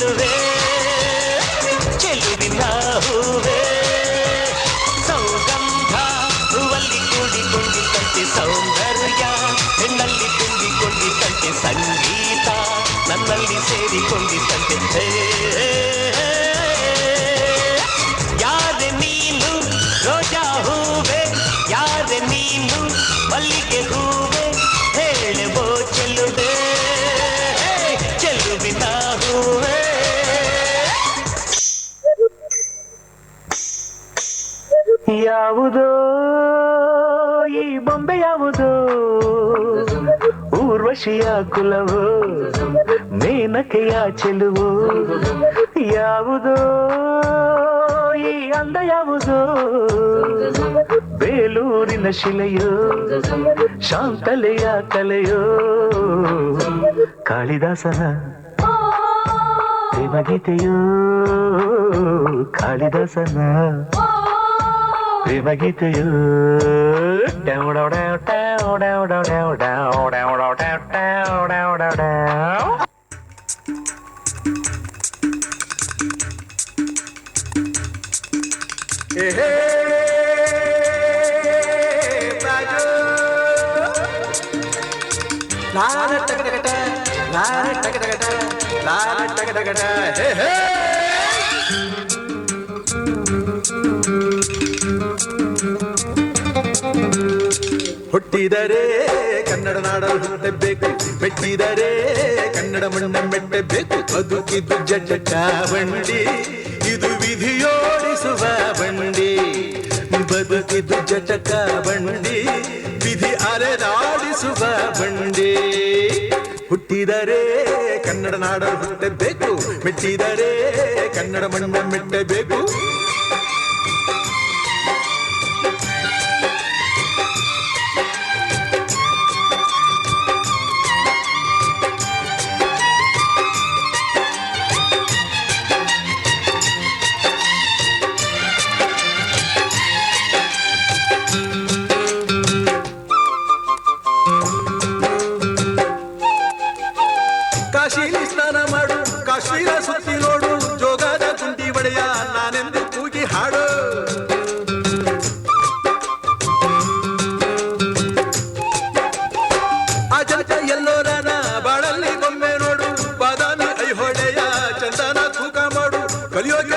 ಚೆಲುವೆ ಚೆಲುವಿನ ಹೂವೆ ಸೌಗಂಧ ಹೂವಲ್ಲಿ ಕೂಡಿಕೊಂಡಿದ್ದಂತೆ ಸೌಂದರ್ಯ ಹೆಣ್ಣಲ್ಲಿ ತುಂಬಿಕೊಂಡಿದ್ದಂತೆ ಸಂಗೀತ ನನ್ನಲ್ಲಿ ಸೇರಿಕೊಂಡಿದ್ದಂತೆ ಯಾರೆ ನೀನು ರೋಜಾ ಹೂವೆ ಯಾರೆ ನೀನು ಮಲ್ಲಿಗೆ ಹೂವೆ ಹೇಳುವೋ ಚೆಲುವೆ ಚೆಲುವಿನ ಹೂವೆ ಯಾವುದೋ ಈ ಬೊಂಬೆ ಯಾವುದೋ ಊರ್ವಶಿಯ ಕುಲವು ಮೇನಕೆಯ ಚೆಲುವು ಯಾವುದೋ ಈ ಅಂದ ಯಾವುದೋ ಬೇಲೂರಿನ ಶಿಲೆಯೋ ಶಾಂತಲೆಯ ಕಲೆಯೋ ಕಾಳಿದಾಸನ ಪ್ರೇಮಗೀತೆಯೋ ಕಾಳಿದಾಸನ ಪ್ರೇಮಗೀತೆಯೋ ಹುಟ್ಟಿದರೆ ಕನ್ನಡ ನಾಡಲು ಹುಟ್ಟಬೇಕು ಮೆಟ್ಟಿದರೆ ಕನ್ನಡ ಮಣ್ಣ ಮೆಟ್ಟಬೇಕು ಬದುಕಿದ್ದು ಜಟ ಬಂಡಿ ಇದು ವಿಧಿಯೋಡಿಸುವ ಬಂಡಿ ಬದುಕಿದ್ದು ಜಟಕ ಬಂಡಿ ವಿಧಿ ಅಲೆದಾಡಿಸುವ ಬಂಡಿ ಹುಟ್ಟಿದರೆ ಕನ್ನಡ ನಾಡಲು ಹುಟ್ಟಬೇಕು ಮೆಟ್ಟಿದರೆ ಕನ್ನಡ ಮಣ್ಣ ಮೆಟ್ಟಬೇಕು ಕಾಶಿಲಿ ಸ್ನಾನ ಮಾಡು ಕಾಶ್ಮೀರ ಸುತ್ತಿ ನೋಡು ಜೋಗದ ಗುಂಡಿ ಒಡೆಯ ನಾನೆಂದು ಕೂಗಿ ಹಾಡು ಅಜಂತ ಎಲ್ಲೋರನ ಬಾಳಲ್ಲಿ ಬೊಮ್ಮೆ ನೋಡು ಬಾದಾಮಿ ಐಹೊಳೆಯ ಚಂದನ ತೂಕ ಮಾಡು ಕಲಿಯೋಗ